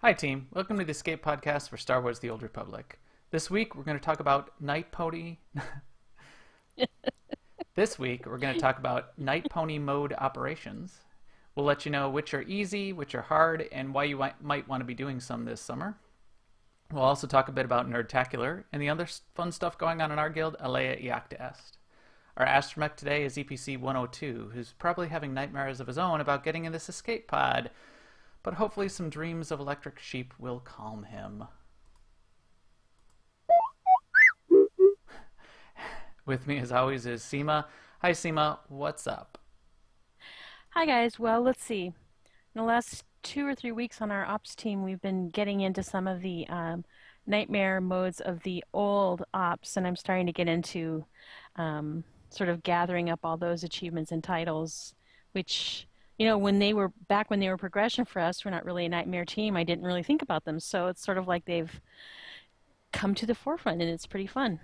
Hi team, welcome to the Escape Podcast for Star Wars The Old Republic. This week we're going to talk about Nightpony. This week we're going to talk about Nightpony mode operations. We'll let you know which are easy, which are hard, and why you might want to be doing some this summer. We'll also talk a bit about Nerdtacular and the other fun stuff going on in our guild, Alea Iacta Est. Our astromech today is EPC 102, who's probably having nightmares of his own about getting in this escape pod, but hopefully some dreams of electric sheep will calm him. With me as always is Seema. Hi Seema, what's up? Hi guys. Well, let's see. In the last 2 or 3 weeks on our ops team, we've been getting into some of the nightmare modes of the old ops, and I'm starting to get into sort of gathering up all those achievements and titles, which, when they were back when they were progression for us, we're not really a nightmare team. I didn't really think about them, so it's sort of like they've come to the forefront, and it's pretty fun.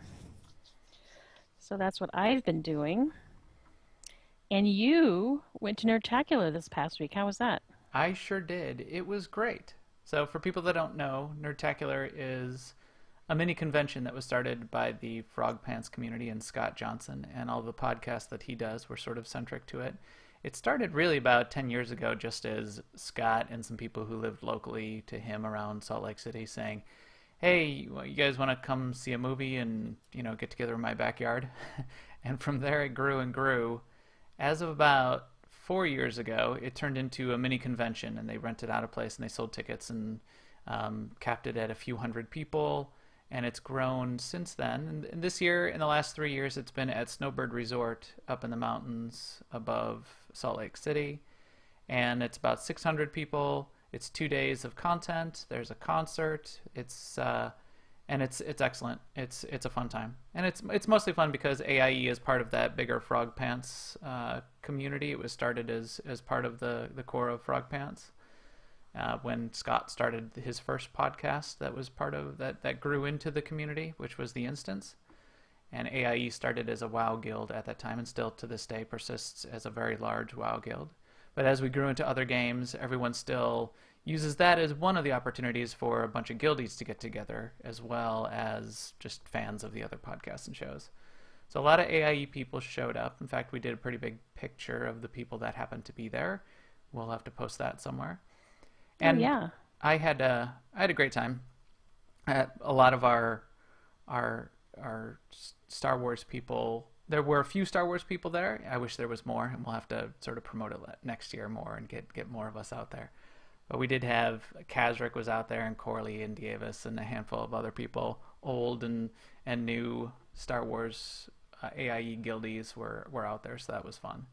So that's what I've been doing. And you went to Nerdtacular this past week. How was that? I sure did. It was great. So for people that don't know, Nerdtacular is a mini convention that was started by the Frog Pants community and Scott Johnson, and all the podcasts that he does were sort of centric to it. It started really about 10 years ago, just as Scott and some people who lived locally to him around Salt Lake City saying, hey, you guys want to come see a movie and, get together in my backyard? And from there it grew and grew. As of about 4 years ago, it turned into a mini convention, and they rented out a place and they sold tickets and capped it at a few hundred people, and it's grown since then. And this year, in the last 3 years, it's been at Snowbird Resort up in the mountains above Salt Lake City, and it's about 600 people. It's 2 days of content. There's a concert. It's excellent. It's a fun time, and it's mostly fun because AIE is part of that bigger Frog Pants community. It was started as part of the core of Frog Pants when Scott started his first podcast. That was part of that grew into the community, which was the Instance. And AIE started as a WoW guild at that time, and still to this day persists as a very large WoW guild. But as we grew into other games, everyone still uses that as one of the opportunities for a bunch of guildies to get together, as well as just fans of the other podcasts and shows. So a lot of AIE people showed up. In fact, we did a pretty big picture of the people that happened to be there. We'll have to post that somewhere. Oh, And yeah. I had a great time. A lot of our Star Wars people. There were a few Star Wars people there. I wish there was more, and we'll have to sort of promote it next year more and get more of us out there. But we did have Kazric was out there, and Corley and Davis and a handful of other people, old and new Star Wars AIE guildies were out there, so that was fun.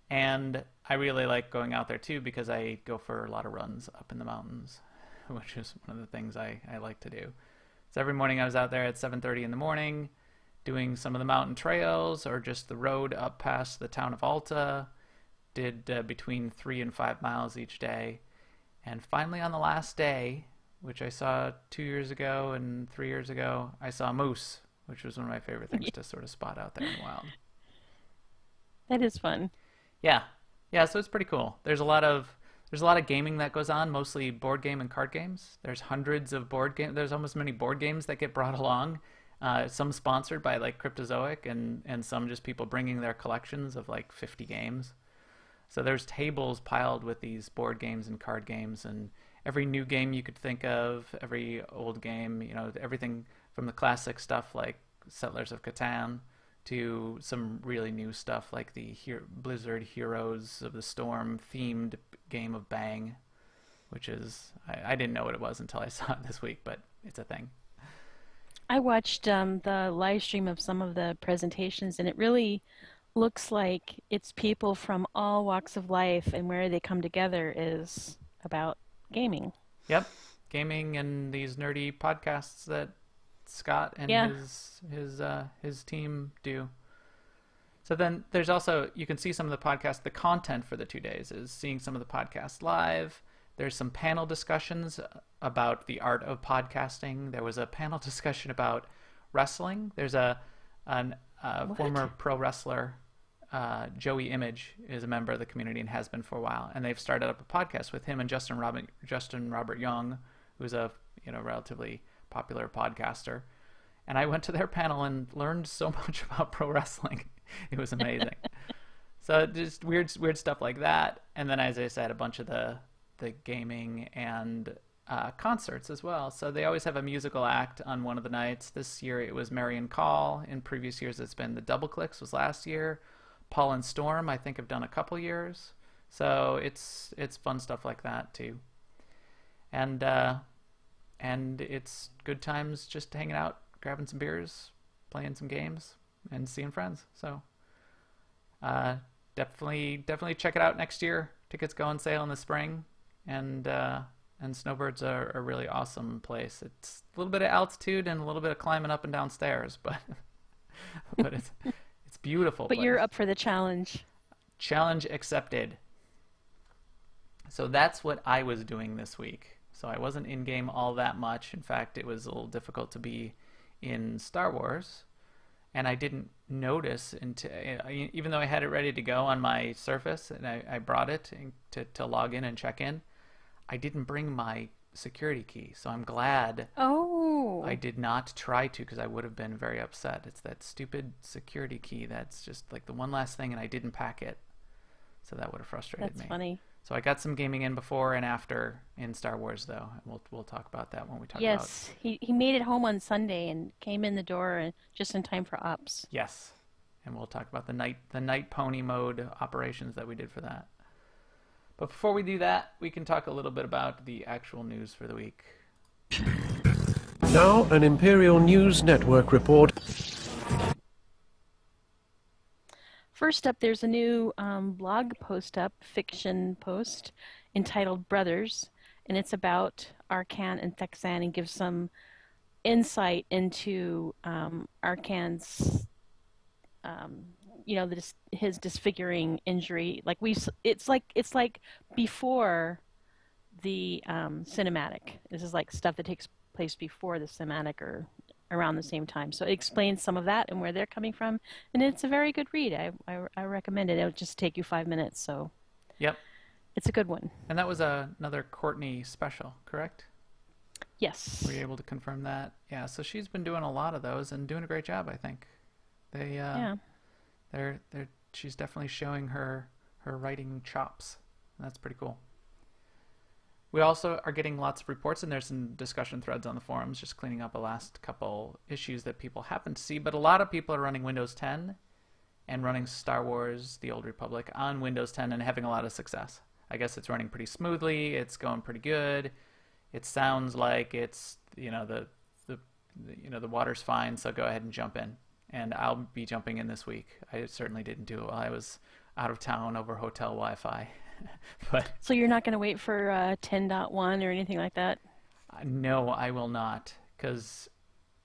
And I really like going out there too because I go for a lot of runs up in the mountains, which is one of the things I like to do. So every morning I was out there at 7:30 in the morning doing some of the mountain trails or just the road up past the town of Alta. Did between 3 and 5 miles each day. And finally on the last day, which I saw 2 years ago and 3 years ago, I saw a moose, which was one of my favorite things to sort of spot out there in the wild. That is fun. Yeah. Yeah, so it's pretty cool. There's a lot of gaming that goes on, mostly board game and card games. There's hundreds of board games. There's almost as many board games that get brought along. Some sponsored by like Cryptozoic, and some just people bringing their collections of like 50 games. So there's tables piled with these board games and card games, and every new game you could think of, every old game, everything from the classic stuff like Settlers of Catan to some really new stuff like the Blizzard Heroes of the Storm themed game of Bang, which is, I didn't know what it was until I saw it this week, but it's a thing. I watched the live stream of some of the presentations, and it really looks like it's people from all walks of life, and where they come together is about gaming. Yep, gaming and these nerdy podcasts that Scott and Yeah. his team do. So then there's also, you can see some of the podcasts. The content for the 2 days is seeing some of the podcasts live. There's some panel discussions about the art of podcasting. There was a panel discussion about wrestling. There's a What? former pro wrestler Joey Image is a member of the community and has been for a while, and they've started up a podcast with him and Justin Robert Young, who's a relatively popular podcaster. And I went to their panel and learned so much about pro wrestling. It was amazing. So just weird stuff like that. And then, as I said, a bunch of the gaming and concerts as well. So they always have a musical act on one of the nights. This year it was Marion Call. In previous years it's been the Double Clicks was last year. Paul and Storm I think have done a couple years. So it's fun stuff like that too. And it's good times just hanging out, grabbing some beers, playing some games, and seeing friends. So definitely check it out next year. Tickets go on sale in the spring, and Snowbirds are a really awesome place. It's a little bit of altitude and a little bit of climbing up and down stairs, but it's beautiful. But place. You're up for the challenge. Challenge accepted. So that's what I was doing this week. So I wasn't in game all that much. In fact, it was a little difficult to be in Star Wars, and I didn't notice until, even though I had it ready to go on my Surface and I brought it to log in and check in, I didn't bring my security key. So I'm glad I did not try to, because I would have been very upset. It's that stupid security key that's just like the one last thing, and I didn't pack it. So that would have frustrated me. That's funny. So I got some gaming in before and after in Star Wars, though. We'll talk about that when we talk about. Yes, he made it home on Sunday and came in the door and just in time for ops. Yes, and we'll talk about the Nightpony mode operations that we did for that. But before we do that, we can talk a little bit about the actual news for the week. Now, an Imperial News Network report. First up, there's a new blog post up, fiction post, entitled Brothers, and it's about Arcan and Thexan and gives some insight into Arcan's, his disfiguring injury. It's like before the cinematic. This is like stuff that takes place before the cinematic or around the same time. So it explains some of that and where they're coming from, and it's a very good read. I recommend it. It'll just take you 5 minutes, so yep, it's a good one. And that was another Courtney special, correct? Yes. Were you able to confirm that? Yeah, so she's been doing a lot of those and doing a great job, I think. She's definitely showing her writing chops. That's pretty cool. We also are getting lots of reports, and there's some discussion threads on the forums, just cleaning up the last couple issues that people happen to see. But a lot of people are running Windows 10 and running Star Wars: The Old Republic on Windows 10 and having a lot of success. I guess it's running pretty smoothly. It's going pretty good. It sounds like it's the water's fine. So go ahead and jump in, and I'll be jumping in this week. I certainly didn't do it while I was out of town over hotel Wi-Fi. But so you're not going to wait for 10.1 or anything like that? No, I will not, because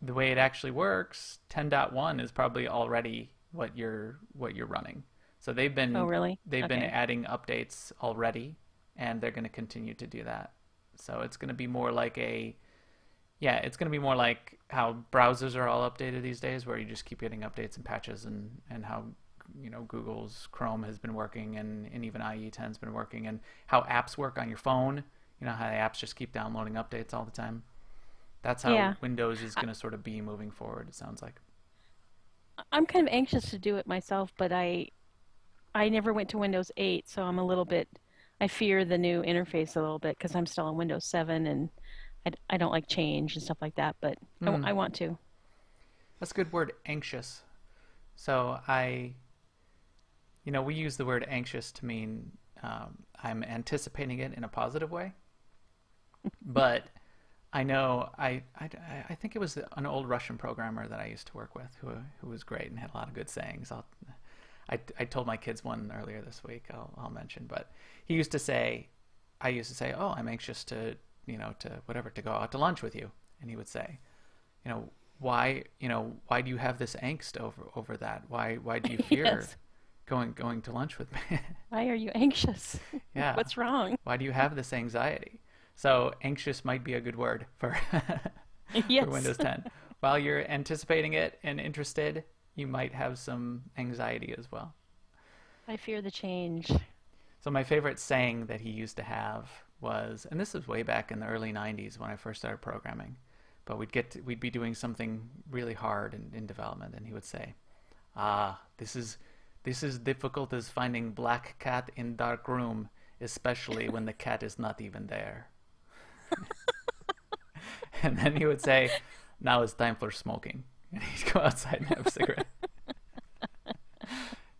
the way it actually works, 10.1 is probably already what you're running. So they've been been adding updates already, and they're going to continue to do that. So it's going to be more like it's going to be more like how browsers are all updated these days, where you just keep getting updates and patches, and how Google's Chrome has been working, and even IE10 has been working, and how apps work on your phone. How the apps just keep downloading updates all the time. That's how Windows is going to sort of be moving forward, it sounds like. I'm kind of anxious to do it myself, but I never went to Windows 8, so I fear the new interface a little bit because I'm still on Windows 7, and I don't like change and stuff like that, but I want to. That's a good word, anxious. So we use the word anxious to mean I'm anticipating it in a positive way. But I know I think it was an old Russian programmer that I used to work with who was great and had a lot of good sayings. I told my kids one earlier this week. I'll mention, but I used to say, oh, I'm anxious to go out to lunch with you, and he would say, why do you have this angst over that? Why do you fear Yes. going to lunch with me? Why are you anxious? Yeah. What's wrong? Why do you have this anxiety? So anxious might be a good word for Yes. for Windows 10. While you're anticipating it and interested, you might have some anxiety as well. I fear the change. So my favorite saying that he used to have was, and this was way back in the early 90s when I first started programming, but we'd be doing something really hard in development, and he would say, this is difficult as finding black cat in dark room, especially when the cat is not even there." And then he would say, "Now it's time for smoking." And he'd go outside and have a cigarette.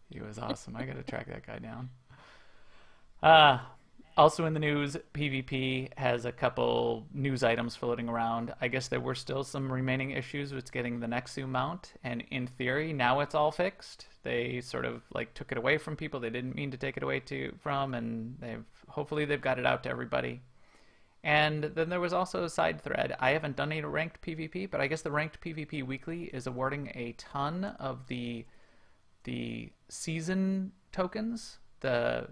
He was awesome. I got to track that guy down. Also in the news, PvP has a couple news items floating around. I guess there were still some remaining issues with getting the Nexu mount, and in theory, now it's all fixed. They sort of like took it away from people they didn't mean to take it away from, and hopefully they've got it out to everybody. And then there was also a side thread. I haven't done any ranked PvP, but I guess the ranked PvP weekly is awarding a ton of the season tokens, the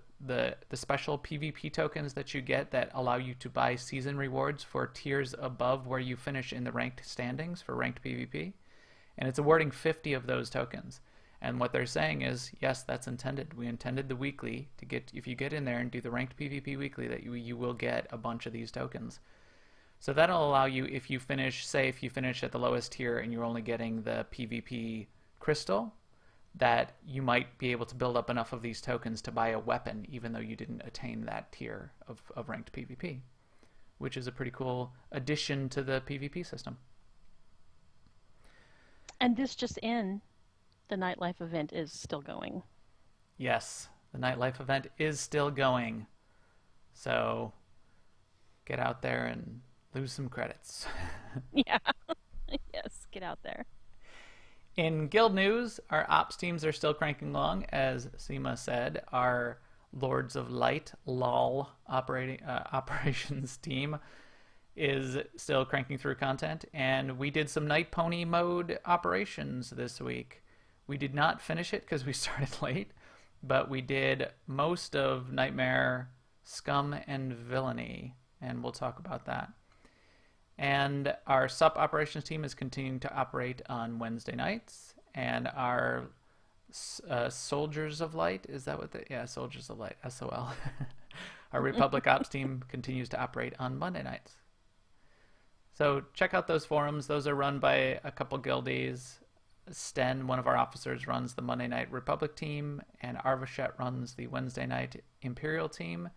special PvP tokens that you get that allow you to buy season rewards for tiers above where you finish in the ranked standings for ranked PvP. And it's awarding 50 of those tokens. And what they're saying is, yes, that's intended. We intended the weekly to get, if you get in there and do the ranked PvP weekly, that you will get a bunch of these tokens. So that'll allow you, if you finish, say if you finish at the lowest tier and you're only getting the PvP crystal, that you might be able to build up enough of these tokens to buy a weapon even though you didn't attain that tier of ranked PvP, which is a pretty cool addition to the PvP system. And this just in, the nightlife event is still going. Yes, the nightlife event is still going. So get out there and lose some credits. Yeah. Yes, get out there. In guild news, our ops teams are still cranking along. As Seema said, our Lords of Light, LOL, operations team is still cranking through content. And we did some Nightpony mode operations this week. We did not finish it because we started late, but we did most of Nightmare, Scum, and Villainy, and we'll talk about that. And our SUP operations team is continuing to operate on Wednesday nights, and our Soldiers of Light, is that what yeah, Soldiers of Light, SOL. Our Republic Ops team continues to operate on Monday nights. So check out those forums. Those are run by a couple guildies. Sten, one of our officers, runs the Monday night Republic team, and Arvashet runs the Wednesday night Imperial team.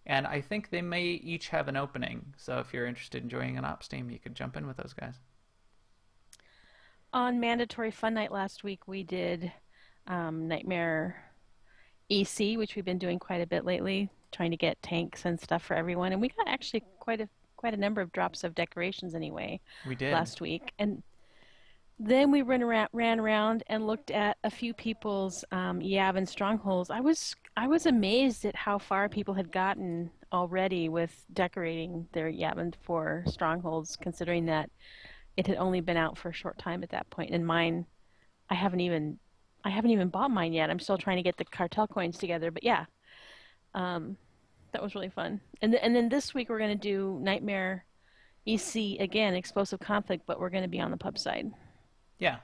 And I think they may each have an opening. So if you're interested in joining an ops team, you could jump in with those guys. On Mandatory Fun Night last week, we did Nightmare EC, which we've been doing quite a bit lately, trying to get tanks and stuff for everyone. And we got actually quite a number of drops of decorations anyway. We did. Last week. And then we ran around and looked at a few people's Yavin strongholds. I was amazed at how far people had gotten already with decorating their Yavin 4 strongholds, considering that it had only been out for a short time at that point. And mine, I haven't even bought mine yet. I'm still trying to get the cartel coins together. But yeah, that was really fun. And then this week we're going to do Nightmare EC again, Explosive Conflict, but we're going to be on the pub side. Yeah,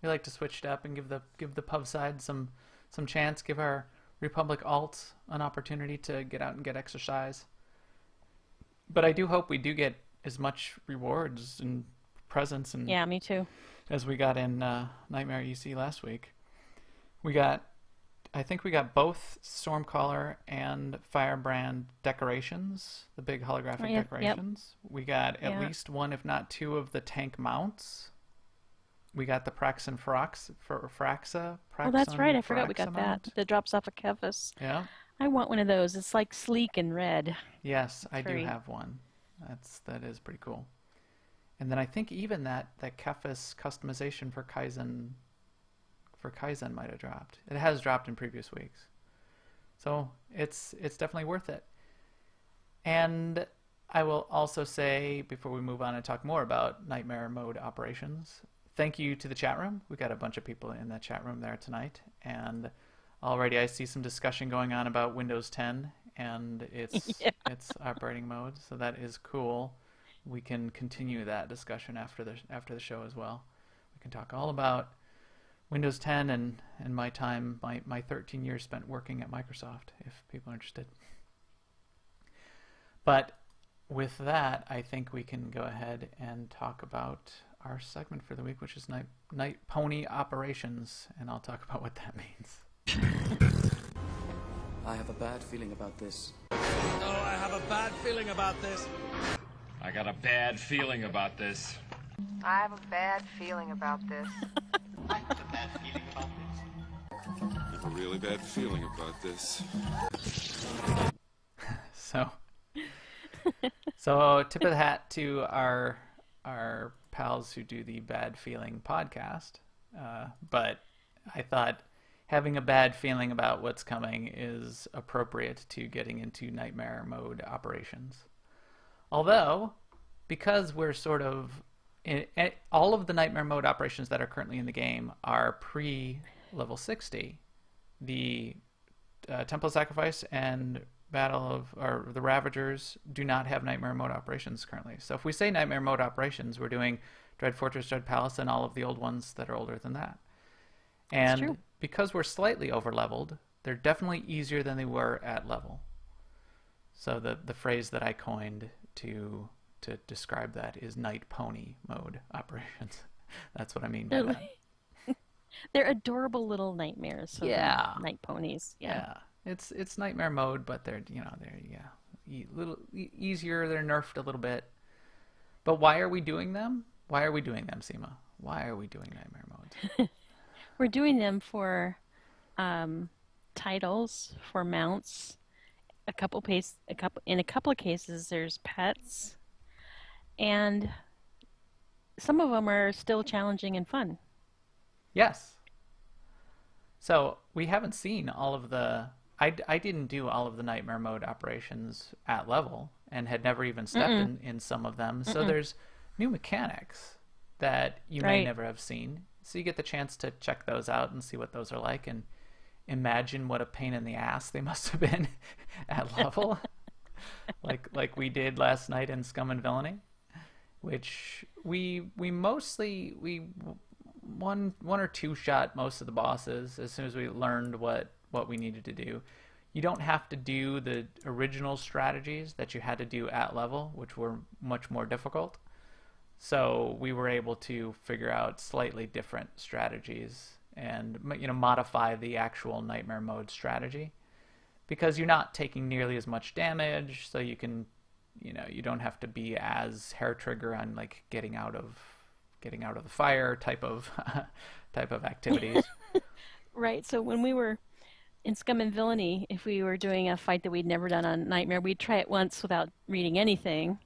we like to switch it up and give the pub side some chance, give our Republic alt an opportunity to get out and get exercise. But I do hope we do get as much rewards and presents and yeah, me too, as we got in Nightmare EC last week. I think we got both Stormcaller and Firebrand decorations, the big holographic decorations. Yep. We got at least one, if not two, of the tank mounts. We got the Praxon Fraxa. Oh, that's right. I forgot we got that. That drops off a Kephis. Yeah. I want one of those. It's like sleek and red. Yes, I do have one. That is pretty cool. And then I think even that Kephis customization for Kaizen might have dropped. It has dropped in previous weeks. So it's definitely worth it. And I will also say, before we move on and talk more about Nightmare mode operations, thank you to the chat room. We got a bunch of people in the chat room there tonight, and already I see some discussion going on about Windows 10 and its operating mode. So that is cool. We can continue that discussion after the show as well. We can talk all about Windows 10 and my time, my 13 years spent working at Microsoft, if people are interested. But with that, I think we can go ahead and talk about our segment for the week, which is Nightpony Operations, and I'll talk about what that means. I have a bad feeling about this. Oh, I have a bad feeling about this. I got a bad feeling about this. I have a bad feeling about this. I have a bad feeling about this. I have a really bad feeling about this. So tip of the hat to our pals who do the Bad Feeling podcast. But I thought having a bad feeling about what's coming is appropriate to getting into nightmare mode operations. Although, because we're sort of all of the nightmare mode operations that are currently in the game are pre-level 60. The Temple of Sacrifice and the Ravagers do not have nightmare mode operations currently. So if we say nightmare mode operations, we're doing Dread Fortress, Dread Palace, and all of the old ones that are older than that. And because we're slightly over-leveled, they're definitely easier than they were at level. So the phrase that I coined to describe that is Nightpony mode operations. That's what I mean by that. They're adorable little nightmares. So yeah. Night ponies. Yeah. It's nightmare mode, but they're little easier. They're nerfed a little bit. But why are we doing them? Why are we doing them, Seema? Why are we doing nightmare modes? We're doing them for titles, for mounts. In a couple of cases, there's pets, and some of them are still challenging and fun. Yes. So we haven't seen all of the. I didn't do all of the nightmare mode operations at level, and had never even stepped in some of them. So there's new mechanics that you may never have seen. So you get the chance to check those out and see what those are like, and imagine what a pain in the ass they must have been at level, like we did last night in Scum and Villainy, which we mostly one or two shot most of the bosses as soon as we learned what we needed to do. You don't have to do the original strategies that you had to do at level, which were much more difficult. So we were able to figure out slightly different strategies and modify the actual nightmare mode strategy, because you're not taking nearly as much damage, so you can you don't have to be as hair trigger on like getting out of the fire type of activities. Right. So when we were in Scum and Villainy, if we were doing a fight that we'd never done on Nightmare, we'd try it once without reading anything.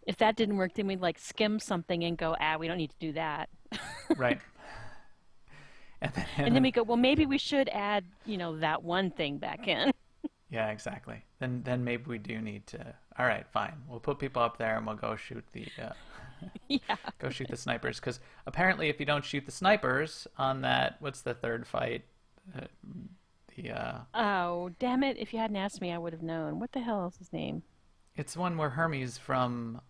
If that didn't work, then we'd like skim something and go, we don't need to do that. Right. And then we go, well, maybe we should add, that one thing back in. Yeah, exactly. Then maybe we do need to. All right, fine. We'll put people up there and we'll go shoot the. Go shoot the snipers, because apparently, if you don't shoot the snipers on that, what's the third fight? Oh, damn it! If you hadn't asked me, I would have known. What the hell is his name? It's one where Hermes from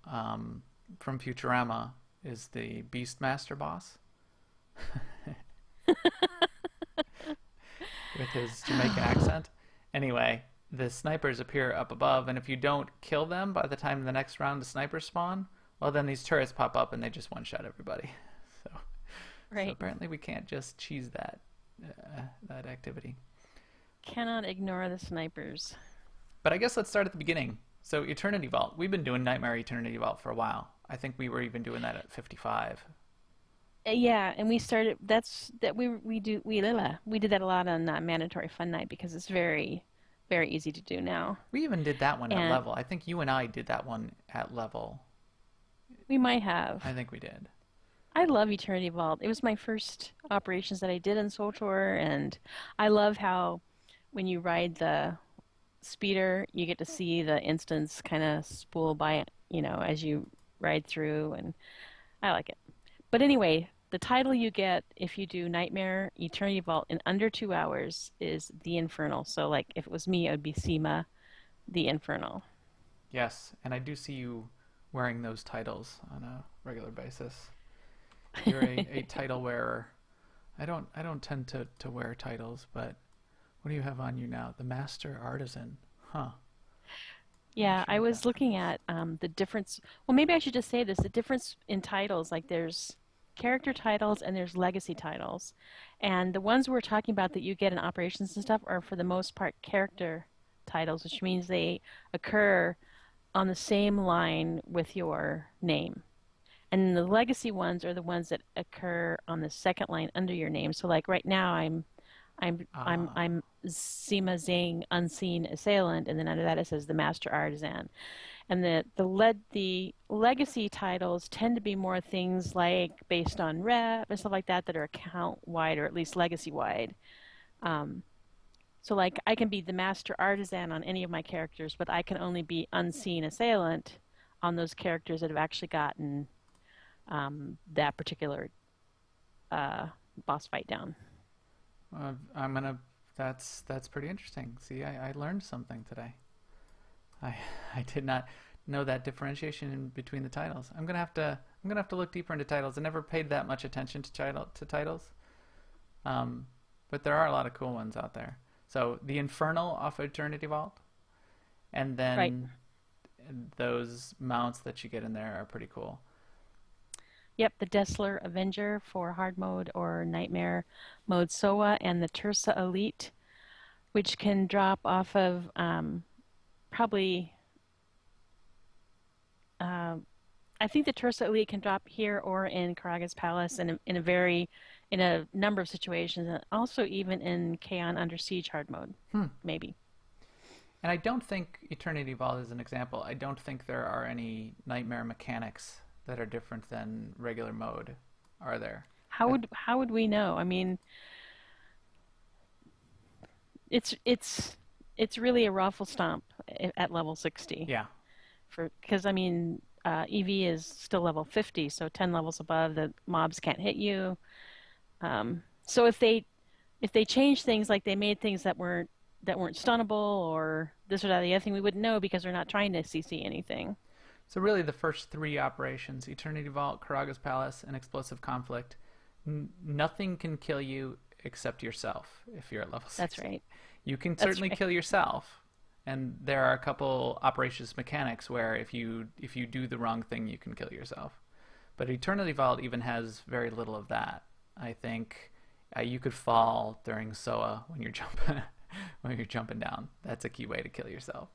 Futurama is the Beastmaster boss. With his Jamaican accent. Anyway, the snipers appear up above, and if you don't kill them by the time the next round the snipers spawn, well, then these turrets pop up and they just one-shot everybody. So apparently we can't just cheese that activity. Cannot ignore the snipers. But I guess let's start at the beginning. So Eternity Vault. We've been doing Nightmare Eternity Vault for a while. I think we were even doing that at 55. Yeah, and we started. We did that a lot on Mandatory Fun Night, because it's very, very easy to do now. We even did that one at level. I think you and I did that one at level. We might have. I think we did. I love Eternity Vault. It was my first operations that I did in SWTOR, and I love how when you ride the speeder, you get to see the instance kind of spool by, as you ride through, and I like it. But anyway, the title you get if you do Nightmare Eternity Vault in under 2 hours is The Infernal. So, like, if it was me, it would be Seema, The Infernal. Yes, and I do see you wearing those titles on a regular basis. You're a title wearer. I don't tend to wear titles, but what do you have on you now? The Master Artisan. Huh. Yeah, Not sure I what was that looking means. at the difference. Well, maybe I should just say this, the difference in titles, like there's character titles and there's legacy titles. And the ones we're talking about that you get in operations and stuff are for the most part character titles, which means they occur on the same line with your name. And the legacy ones are the ones that occur on the second line under your name. So like right now Ah, I'm Seema Zing, Unseen Assailant, and then under that it says the Master Artisan. And the legacy titles tend to be more things like based on rep and stuff like that that are account wide or at least legacy wide. Um, so like I can be the Master Artisan on any of my characters, but I can only be Unseen Assailant on those characters that have actually gotten that particular uh, boss fight down. I'm gonna. That's pretty interesting. See, I learned something today. I I did not know that differentiation in between the titles. I'm gonna have to look deeper into titles. I never paid that much attention to titles. Um, but there are a lot of cool ones out there. So the Infernal off Eternity Vault, and Right. then those mounts that you get in there are pretty cool. Yep, the Dessler Avenger for hard mode or nightmare mode SOA, and the Tursa Elite, which can drop off of probably uh, I think the Tursa Elite can drop here or in Karaga's Palace in a number of situations, and also even in Kaon Under Siege hard mode, Hmm. maybe. And I don't think Eternity Vault is an example. I don't think there are any nightmare mechanics that are different than regular mode, are there? I, How would we know? I mean, it's it's it's really a raffle stomp at level 60 yeah. for because I mean EV is still level 50, so 10 levels above the mobs can't hit you. So if they change things like they made things that weren't stunnable or this or that, the other thing, we wouldn't know because they're not trying to CC anything. So really, the first three operations: Eternity Vault, Karaga's Palace, and Explosive Conflict. Nothing can kill you except yourself if you're at level That's 60. right. You can That's certainly right. kill yourself, and there are a couple operations mechanics where if you do the wrong thing, you can kill yourself. But Eternity Vault even has very little of that. I think you could fall during SOA when you're jumping when you're jumping down. That's a key way to kill yourself.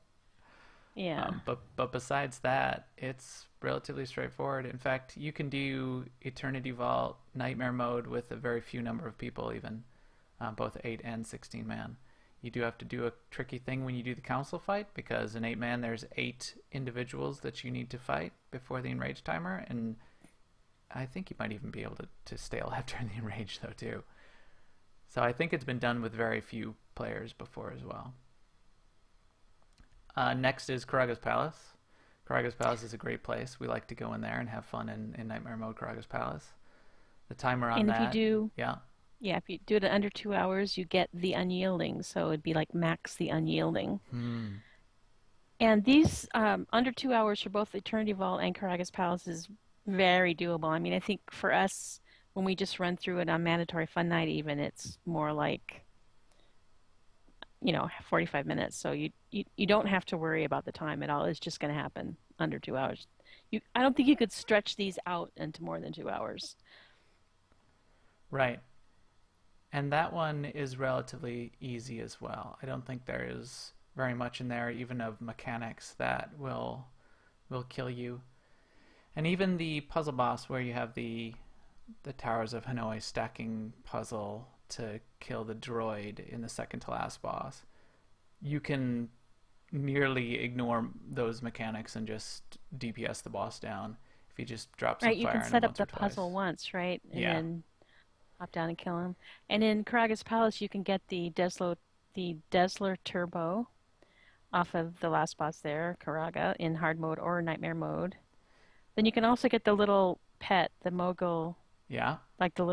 Yeah. But besides that, it's relatively straightforward. In fact, you can do Eternity Vault Nightmare mode with a very few number of people, even both 8 and 16 man. You do have to do a tricky thing when you do the council fight because in 8 man there's 8 individuals that you need to fight before the enrage timer, and I think you might even be able to stay alive during the enrage though too. So I think it's been done with very few players before as well. Next is Karaga's Palace. Karaga's Palace is a great place. We like to go in there and have fun in Nightmare Mode Karaga's Palace. The timer on And if you that, do, yeah. yeah, if you do it in under 2 hours, you get the unyielding. So it'd be like max the unyielding. Hmm. And these under 2 hours for both Eternity Vault and Karaga's Palace is very doable. I mean, I think for us, when we just run through it on Mandatory Fun Night, even it's more like 45 minutes. So you don't have to worry about the time at all. It's just going to happen under 2 hours. I don't think you could stretch these out into more than 2 hours. Right. And that one is relatively easy as well. I don't think there is very much in there, even of mechanics that will kill you. And even the puzzle boss where you have the Towers of Hanoi stacking puzzle to kill the droid in the second to last boss, you can nearly ignore those mechanics and just DPS the boss down if you just drop some Right, you fire can on him set up once or the twice. puzzle once, right? And Yeah. then hop down and kill him. And in Karaga's Palace, you can get the Desler Turbo off of the last boss there, Karaga, in hard mode or nightmare mode. Then you can also get the little pet, the Mogul, Yeah. like the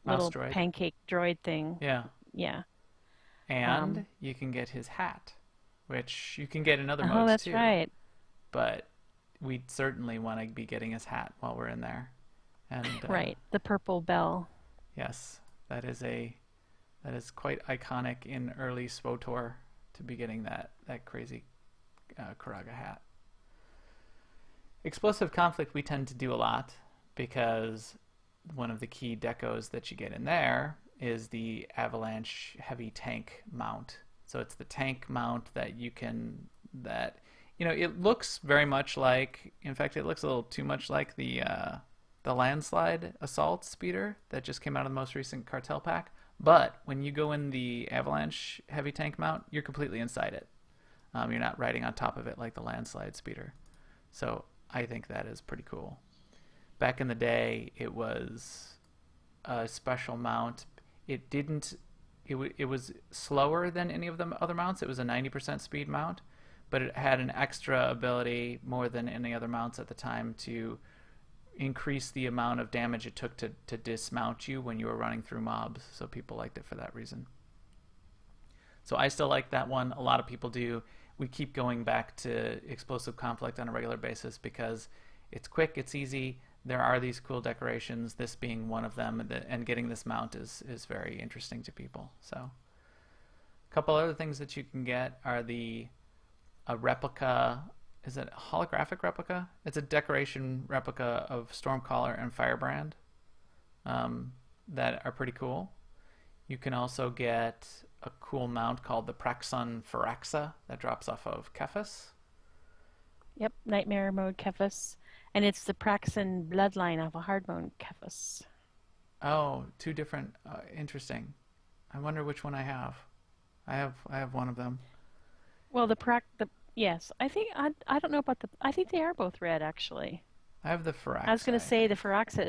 Mouse little droid. pancake droid thing. Yeah. Yeah. And Um, you can get his hat, which you can get in other oh, modes that's too. right. But we certainly want to be getting his hat while we're in there. And Right, the purple bell. yes, that is quite iconic in early SWTOR to be getting that crazy Karaga hat. Explosive conflict we tend to do a lot because one of the key decos that you get in there is the avalanche heavy tank mount. So it's the tank mount that it looks very much like, in fact it looks a little too much like the landslide assault speeder that just came out of the most recent cartel pack. But when you go in the avalanche heavy tank mount, you're completely inside it. You're not riding on top of it like the landslide speeder. So I think that is pretty cool. Back in the day, it was a special mount. It was slower than any of the other mounts. It was a 90% speed mount, but it had an extra ability more than any other mounts at the time to increase the amount of damage it took to dismount you when you were running through mobs. So people liked it for that reason. So I still like that one. A lot of people do. We keep going back to explosive conflict on a regular basis because it's quick, it's easy. There are these cool decorations, this being one of them, and getting this mount is very interesting to people. So a couple other things that you can get are a replica. Is it a holographic replica? It's a decoration replica of Stormcaller and Firebrand that are pretty cool. You can also get a cool mount called the Praxon Pharaxa that drops off of Cephas. Yep, Nightmare Mode Cephas. And it's the Praxon bloodline of a hard mode Cephas. Oh, two different. Interesting. I wonder which one I have. I have one of them. Well, yes, I think I don't know about I think they are both red actually. I have the Pharaxa. I was going to say the Pharaxa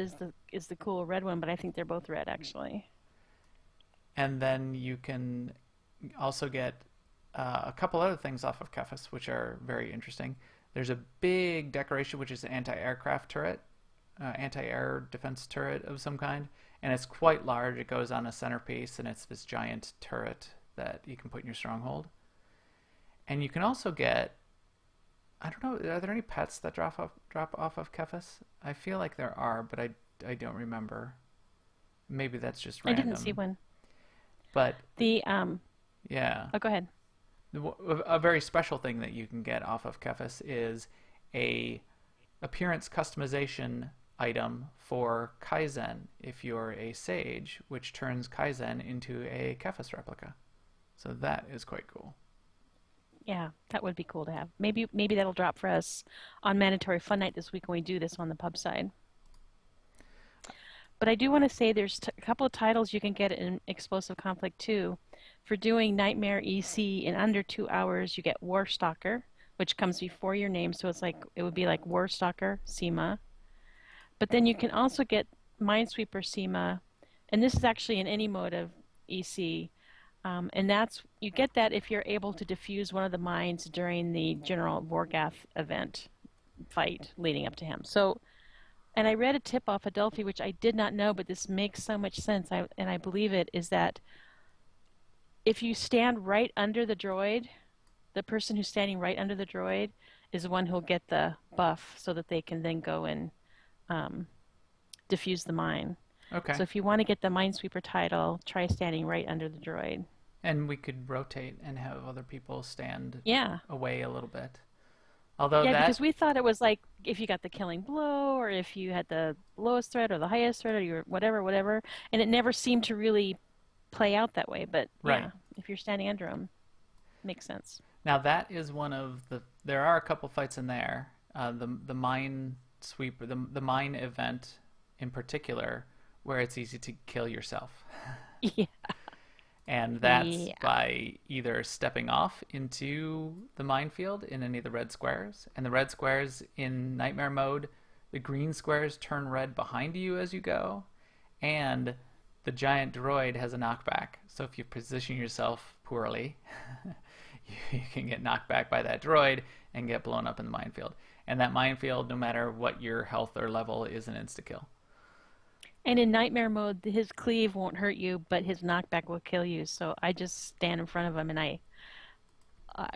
is the cool red one, but I think they're both red actually. And then you can also get a couple other things off of Cephas, which are very interesting. There's a big decoration, which is an anti-aircraft turret, anti-air defense turret of some kind, and it's quite large. It goes on a centerpiece, and it's this giant turret that you can put in your stronghold. And you can also get, I don't know, are there any pets that drop off of Cephas? I feel like there are, but I don't remember. Maybe that's just random. I didn't see one. But yeah. Oh, go ahead. A very special thing that you can get off of Cephas is a appearance customization item for Kaizen if you're a sage, which turns Kaizen into a Cephas replica. So that is quite cool. Yeah, that would be cool to have. Maybe that'll drop for us on Mandatory Fun Night this week when we do this on the pub side. But I do want to say there's a couple of titles you can get in Explosive Conflict 2. For doing Nightmare EC in under 2 hours, you get Warstalker, which comes before your name, so it would be like Warstalker, SEMA. But then you can also get Minesweeper SEMA, and this is actually in any mode of EC. And you get that if you're able to defuse one of the mines during the General Vorgath event fight leading up to him. So, and I read a tip off Adelphi, which I did not know, but this makes so much sense, and I believe it, is that if you stand right under the droid, the person who's standing right under the droid is the one who'll get the buff so that they can then go and defuse the mine. Okay. So if you want to get the Minesweeper title, try standing right under the droid. And we could rotate and have other people stand away a little bit. Although because we thought it was like if you got the killing blow or if you had the lowest threat or the highest threat or your whatever, and it never seemed to really play out that way. But yeah, if you're standing under them, makes sense. Now that is one of there are a couple fights in there. The mine sweeper, the mine event in particular, where it's easy to kill yourself. Yeah. And that's by either stepping off into the minefield in any of the red squares. And the red squares in Nightmare mode, the green squares turn red behind you as you go. And the giant droid has a knockback. So if you position yourself poorly, you can get knocked back by that droid and get blown up in the minefield. And that minefield, no matter what your health or level, is an insta-kill. And in Nightmare mode, his cleave won't hurt you, but his knockback will kill you. So I just stand in front of him, and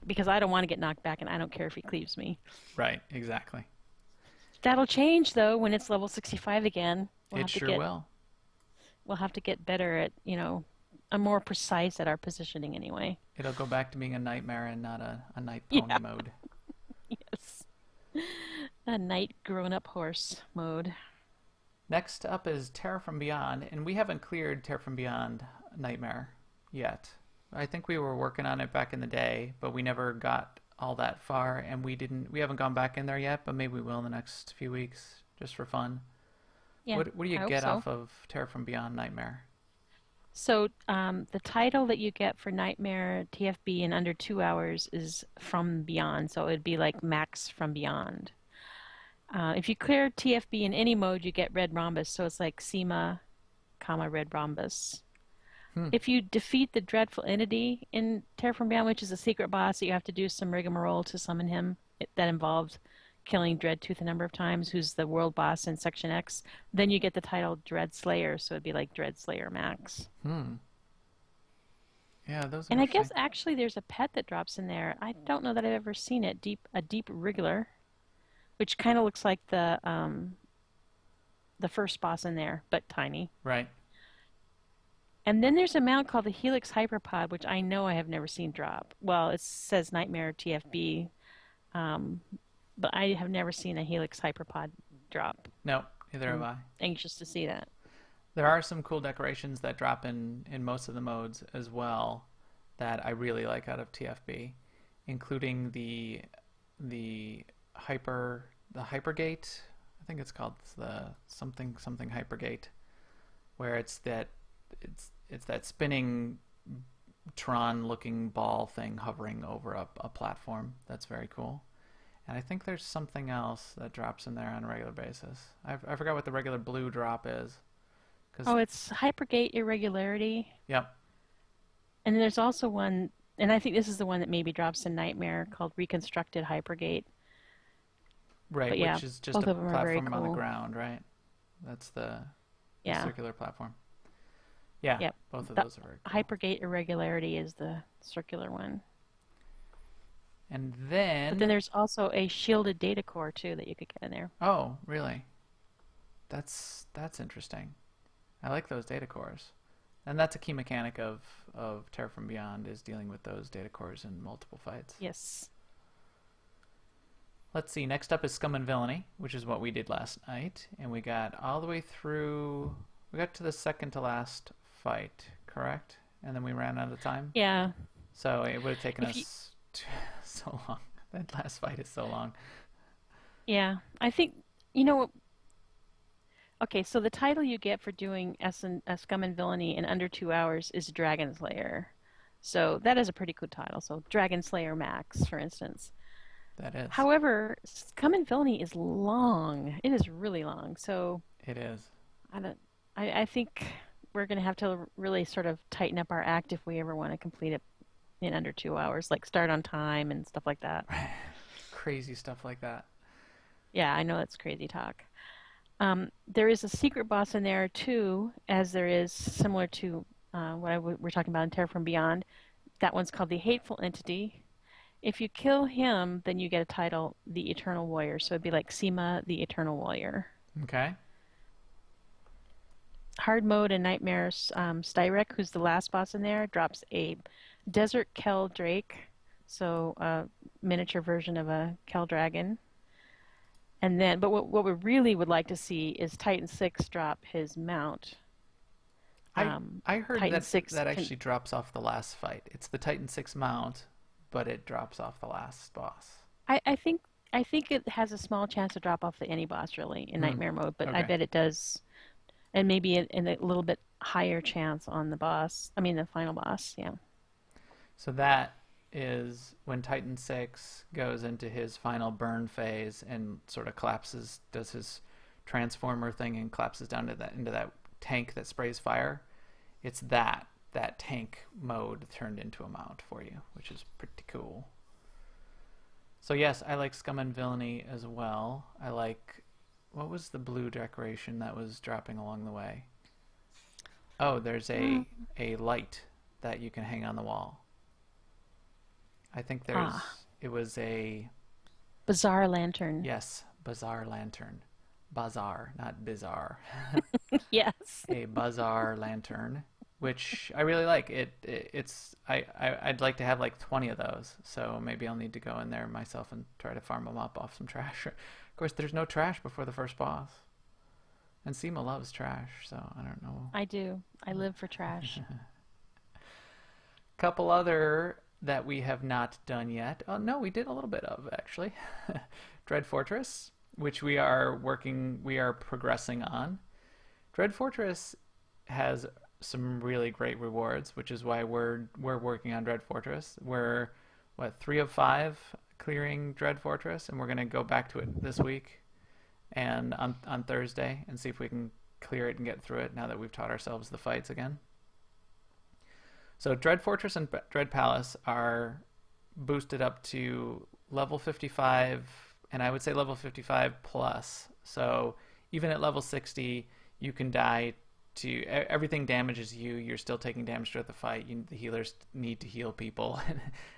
because I don't want to get knocked back, and I don't care if he cleaves me. Right, exactly. That'll change though when it's level 65 again. It sure will. We'll have to get better at, more precise at our positioning anyway. It'll go back to being a nightmare and not a night pony mode. Yes. A night grown-up horse mode. Next up is Terra from Beyond, and we haven't cleared Terra from Beyond Nightmare yet. I think we were working on it back in the day, but we never got all that far, and we haven't gone back in there yet, but maybe we will in the next few weeks, just for fun. Yeah, what do you get off of Terra from Beyond Nightmare? So the title that you get for Nightmare TFB in under 2 hours is From Beyond, so it would be like Max from Beyond. If you clear TFB in any mode, you get red rhombus, so it's like SEMA, red rhombus. If you defeat the dreadful entity in Terra from Beyond, which is a secret boss that you have to do some rigmarole to summon him, that involves killing Dreadtooth a number of times, who's the world boss in Section X, then you get the title Dread Slayer, so it'd be like Dread Slayer Max. Yeah, those. And I guess actually there's a pet that drops in there. I don't know that I've ever seen it. A deep wriggler, which kind of looks like the first boss in there, but tiny. Right. And then there's a mount called the Helix Hyperpod, which I know I have never seen drop. Well, it says Nightmare TFB, but I have never seen a Helix Hyperpod drop. No, neither have I. Anxious to see that. There are some cool decorations that drop in most of the modes as well that I really like out of TFB, including the Hypergate. I think it's called the something Hypergate, where it's that spinning Tron-looking ball thing hovering over a platform. That's very cool. And I think there's something else that drops in there on a regular basis. I forgot what the regular blue drop is. It's Hypergate Irregularity. Yep. And there's also one, and I think this is the one that maybe drops in Nightmare, called Reconstructed Hypergate. Right, yeah, which is just a platform on the ground, right? That's the circular platform. Yeah, yep. Both of those are very cool. Hypergate Irregularity is the circular one. And then... But then there's also a shielded data core, too, that you could get in there. Oh, really? That's interesting. I like those data cores. And that's a key mechanic of Terra from Beyond, is dealing with those data cores in multiple fights. Yes. Let's see, next up is Scum and Villainy, which is what we did last night. And we got all the way through... We got to the second to last fight, correct? And then we ran out of time? Yeah. So it would have taken us so long. That last fight is so long. Yeah. I think, okay, so the title you get for doing Scum and Villainy in under 2 hours is Dragon Slayer. So that is a pretty good title. So Dragon Slayer Max, for instance. That is. However, Scum and Villainy is long. It is really long. So it is. I think we're going to have to really sort of tighten up our act if we ever want to complete it in under 2 hours, like start on time and stuff like that. Crazy stuff like that. Yeah, I know that's crazy talk. There is a secret boss in there too, as there is similar to what we're talking about in Terra from Beyond. That one's called the Hateful Entity. If you kill him, then you get a title, the Eternal Warrior. So it'd be like SEMA, the Eternal Warrior. Okay. Hard mode and Nightmares, Styrek, who's the last boss in there, drops a Desert Kel Drake, so a miniature version of a Kel Dragon. And then, but what we really would like to see is Titan 6 drop his mount. I heard that actually drops off the last fight. It's the Titan 6 mount, but it drops off the last boss. I think it has a small chance to drop off any boss really in Nightmare mode, but I bet it does. And maybe in a little bit higher chance on the boss. I mean, the final boss, yeah. So that is when Titan 6 goes into his final burn phase and sort of collapses, does his transformer thing and collapses down to into that tank that sprays fire. It's that tank mode turned into a mount for you, which is pretty cool. So yes, I like Scum and Villainy as well. I like... What was the blue decoration that was dropping along the way? Oh, there's a light that you can hang on the wall. I think it was a... Bizarre Lantern. Yes, bazaar lantern. Bazaar, not bizarre. Yes. A bazaar lantern, which I really like. I'd like to have like 20 of those, so maybe I'll need to go in there myself and try to farm them up off some trash. Of course, there's no trash before the first boss, and Seema loves trash, so I don't know. I do. I live for trash. Couple other that we have not done yet. Oh no, we did a little bit of actually. Dread Fortress, which we are progressing on. Dread Fortress has some really great rewards, which is why we're working on Dread Fortress. We're 3 of 5 clearing Dread Fortress, and we're going to go back to it this week and on Thursday and see if we can clear it and get through it now that we've taught ourselves the fights again. So Dread Fortress and Dread Palace are boosted up to level 55, and I would say level 55 plus. So even at level 60, you can die to everything damages you. You're still taking damage throughout the fight. The healers need to heal people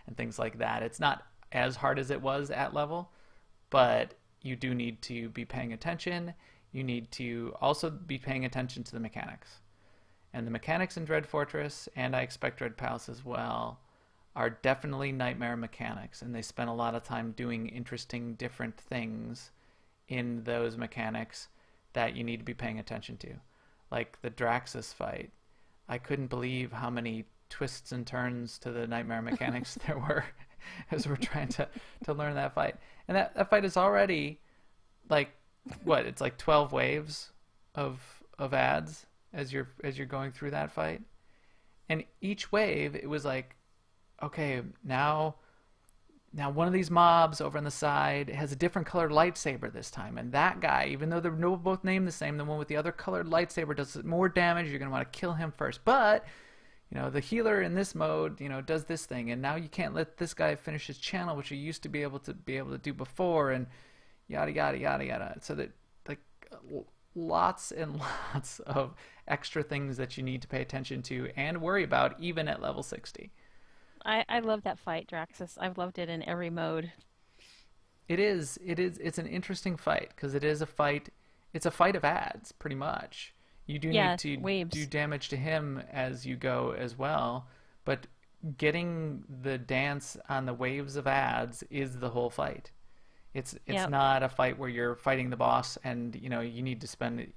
and things like that. It's not as hard as it was at level, but you do need to be paying attention. You need to also be paying attention to the mechanics. And the mechanics in Dread Fortress, and I expect Dread Palace as well, are definitely Nightmare mechanics, and they spend a lot of time doing interesting, different things in those mechanics that you need to be paying attention to. Like the Draxus fight. I couldn't believe how many twists and turns to the Nightmare mechanics there were as we're trying to learn that fight. And that fight is already like, what, it's like 12 waves of ads as you're going through that fight. And each wave, it was like, okay, now one of these mobs over on the side has a different colored lightsaber this time, and that guy, even though they're both named the same, the one with the other colored lightsaber does more damage. You're going to want to kill him first. But, the healer in this mode, does this thing, and now you can't let this guy finish his channel, which you used to be able to do before, and yada, yada, yada, yada. So that, like, lots and lots of extra things that you need to pay attention to and worry about, even at level 60. I love that fight, Draxus. I've loved it in every mode. It's an interesting fight because it is a fight. It's a fight of ads, pretty much. You do need to do damage to him as you go as well, but getting the dance on the waves of ads is the whole fight. It's not a fight where you're fighting the boss and you need to spend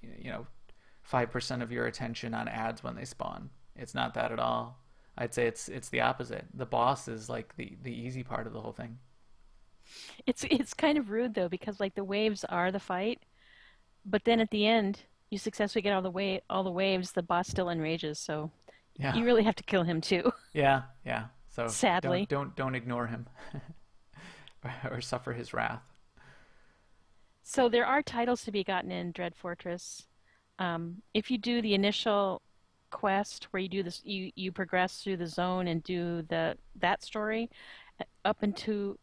5% of your attention on ads when they spawn. It's not that at all. I'd say it's the opposite. The boss is like the easy part of the whole thing. It's kind of rude though, because like the waves are the fight, but then at the end you successfully get all the waves, the boss still enrages, so you really have to kill him too. Yeah. So sadly, don't ignore him or suffer his wrath. So there are titles to be gotten in Dread Fortress. If you do the initial quest where you do this, you progress through the zone and do that story up into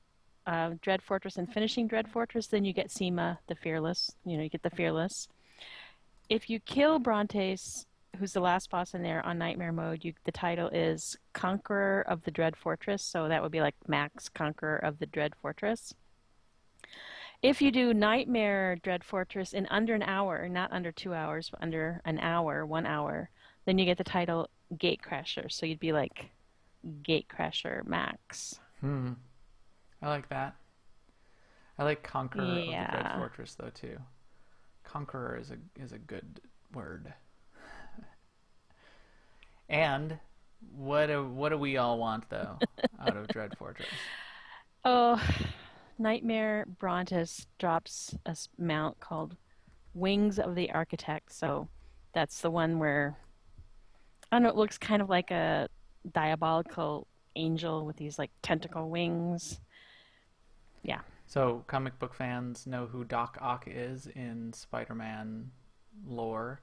Dread Fortress and finishing Dread Fortress, then you get Seema the Fearless. You get the Fearless. If you kill Brontes, who's the last boss in there on Nightmare mode, the title is Conqueror of the Dread Fortress, so that would be like Max Conqueror of the Dread Fortress. If you do Nightmare Dread Fortress in under an hour, not under 2 hours, but under an hour, 1 hour, then you get the title Gatecrasher. So you'd be like Gatecrasher Max. I like that. I like Conqueror of the Dread Fortress though too. Conqueror is a good word. And what do we all want though out of Dread Fortress? Oh, Nightmare Brontes drops a mount called Wings of the Architect. So that's the one where, I don't know, it looks kind of like a diabolical angel with these like tentacle wings. Yeah. So comic book fans know who Doc Ock is in Spider-Man lore.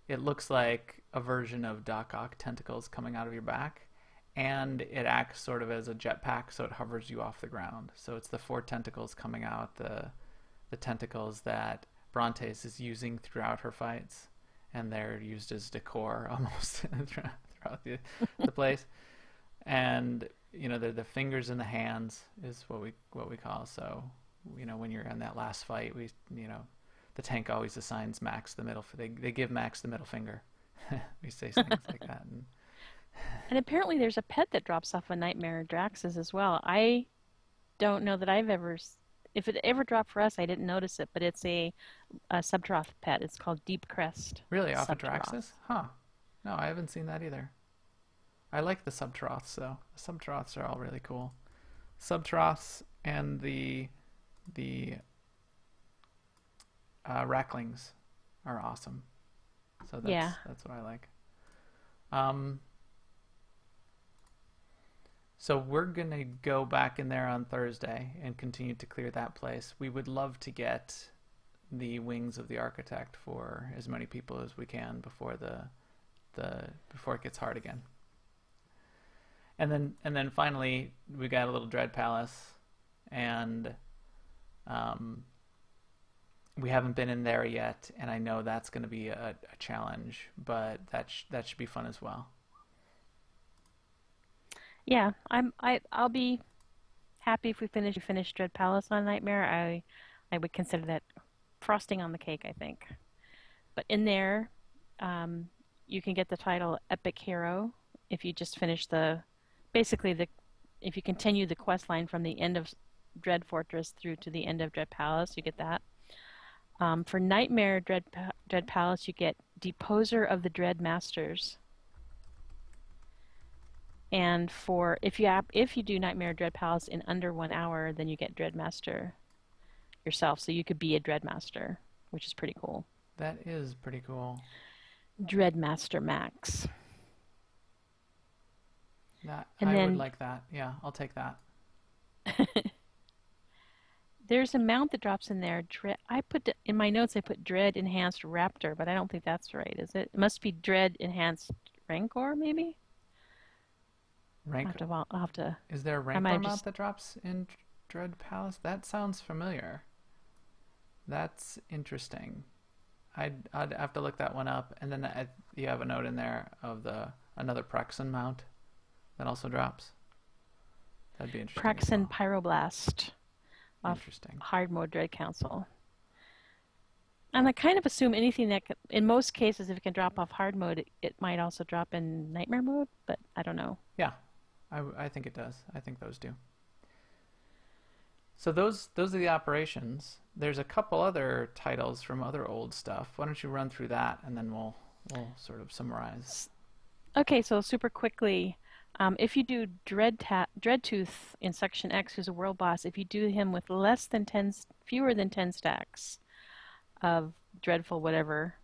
It looks like a version of Doc Ock tentacles coming out of your back, and it acts sort of as a jetpack, so it hovers you off the ground. So it's the 4 tentacles coming out, the tentacles that Brontes is using throughout her fights, and they're used as decor almost throughout the place. And they're the fingers and the hands is what we call. So when you're in that last fight, the tank always assigns Max the middle. They give Max the middle finger. We say things like that. And apparently there's a pet that drops off a Nightmare Drax's as well. I don't know that if it ever dropped for us, I didn't notice it, but it's a Subtroth pet. It's called Deep Crest. Really? Off of Subtroth. Draxus? Huh. No, I haven't seen that either. I like the Subtroths, though. The Subtroths are all really cool. Subtroths and the Racklings are awesome. So that's what I like. So we're going to go back in there on Thursday and continue to clear that place. We would love to get the Wings of the Architect for as many people as we can before before it gets hard again. And then finally we got a little Dread Palace, and we haven't been in there yet, and I know that's going to be a challenge, but that should be fun as well. Yeah, I'll be happy if we finish Dread Palace on Nightmare. I would consider that frosting on the cake, I think. But in there, you can get the title Epic Hero if you just finish if you continue the quest line from the end of Dread Fortress through to the end of Dread Palace, you get that. For Nightmare Dread Palace, you get Deposer of the Dread Masters. And if you do Nightmare Dread Palace in under 1 hour, then you get Dreadmaster yourself. So you could be a Dreadmaster, which is pretty cool. That is pretty cool. Dreadmaster Max. I would like that. Yeah, I'll take that. There's a mount that drops in there. In my notes I put Dread Enhanced Raptor, but I don't think that's right, is it? It must be Dread Enhanced Rancor, maybe? I'll have to. Is there a Rancor mount that drops in Dread Palace? That sounds familiar. That's interesting. I'd have to look that one up. And then you have a note in there of another Praxon mount that also drops. That'd be interesting. Praxon Pyroblast. Interesting. Hard mode Dread Council. And I kind of assume anything that in most cases, if it can drop off hard mode, it might also drop in nightmare mode, but I don't know. Yeah, I think it does. I think those do. So those are the operations. There's a couple other titles from other old stuff. Why don't you run through that, and then we'll sort of summarize. Okay, so super quickly, if you do Dreadtooth in Section X, who's a world boss, if you do him with fewer than 10 stacks of Dreadful whatever,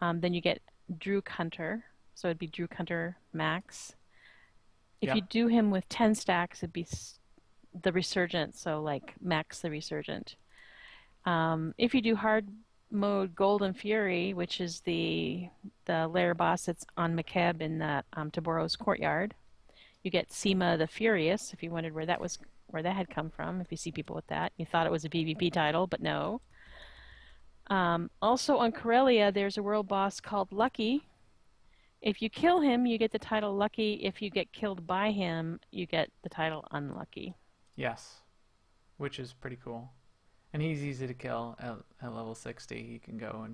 then you get Druk Hunter. So it'd be Druk Hunter Max. If you do him with 10 stacks, it'd be the Resurgent, so like Max the Resurgent. If you do hard mode Golden Fury, which is the lair boss that's on Makeb in the Taboro's courtyard, you get Seema the Furious, if you wondered where that had come from, if you see people with that. You thought it was a PvP title, but no. Also on Corellia, there's a world boss called Lucky. If you kill him, you get the title Lucky. If you get killed by him, you get the title Unlucky. Yes, which is pretty cool. And he's easy to kill at level 60. You can go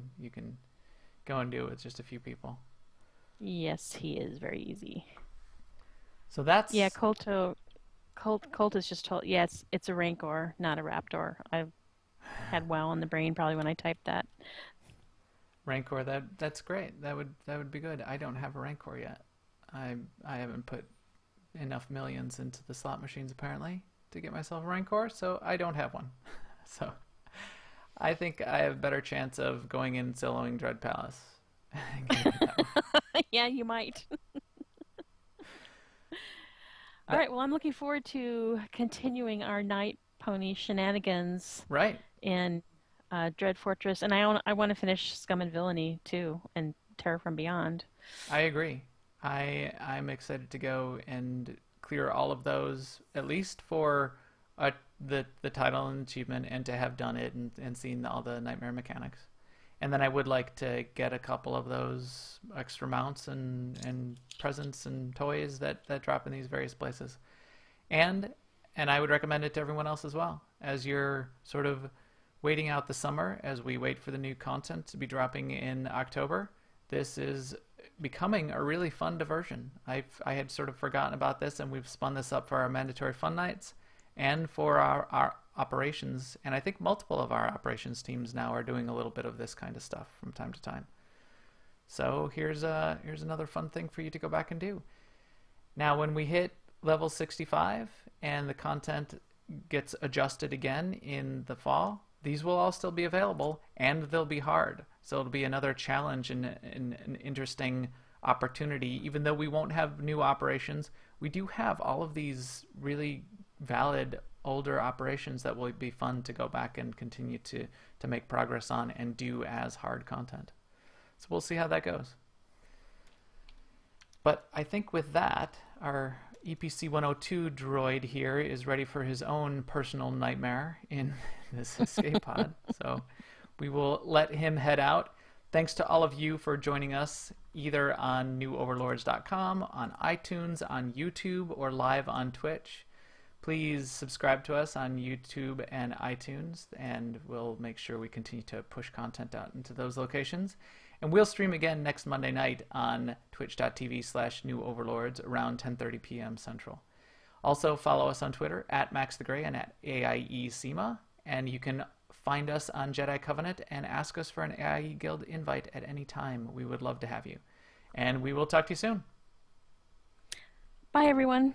and do it with just a few people. Yes, he is very easy. So that's... Yeah, Colt is just told... Yeah, it's a Rancor, not a Raptor. I had WoW on the brain probably when I typed that. Rancor, that's great. That would be good. I don't have a Rancor yet. I haven't put enough millions into the slot machines apparently to get myself a Rancor, so I don't have one. So I think I have a better chance of going in soloing Dread Palace. Yeah, you might. All right, well, I'm looking forward to continuing our Nightpony shenanigans. Right. In Dread Fortress, and I want to finish Scum and Villainy too, and Terror from Beyond. I agree. I'm excited to go and clear all of those, at least for the title and achievement, and to have done it and seen all the nightmare mechanics. And then I would like to get a couple of those extra mounts and presents and toys that drop in these various places. And And I would recommend it to everyone else as well. As you're sort of waiting out the summer, as we wait for the new content to be dropping in October, this is becoming a really fun diversion. I had sort of forgotten about this, and we've spun this up for our mandatory fun nights and for our operations. And I think multiple of our operations teams now are doing a little bit of this kind of stuff from time to time. So here's another fun thing for you to go back and do. Now, when we hit level 65 and the content gets adjusted again in the fall, these will all still be available, and they'll be hard. So it'll be another challenge and an interesting opportunity. Even though we won't have new operations, we do have all of these really valid older operations that will be fun to go back and continue to make progress on and do as hard content. So we'll see how that goes. But I think with that, our EPC 102 droid here is ready for his own personal nightmare in this escape pod. So we will let him head out. Thanks to all of you for joining us either on newoverlords.com, on iTunes, on YouTube, or live on Twitch. Please subscribe to us on YouTube and iTunes, and we'll make sure we continue to push content out into those locations. And we'll stream again next Monday night on twitch.tv/newoverlords around 10:30 p.m. Central. Also, follow us on Twitter at MaxTheGray and at AIESEMA. And you can find us on Jedi Covenant and ask us for an AIE Guild invite at any time. We would love to have you. And we will talk to you soon. Bye, everyone.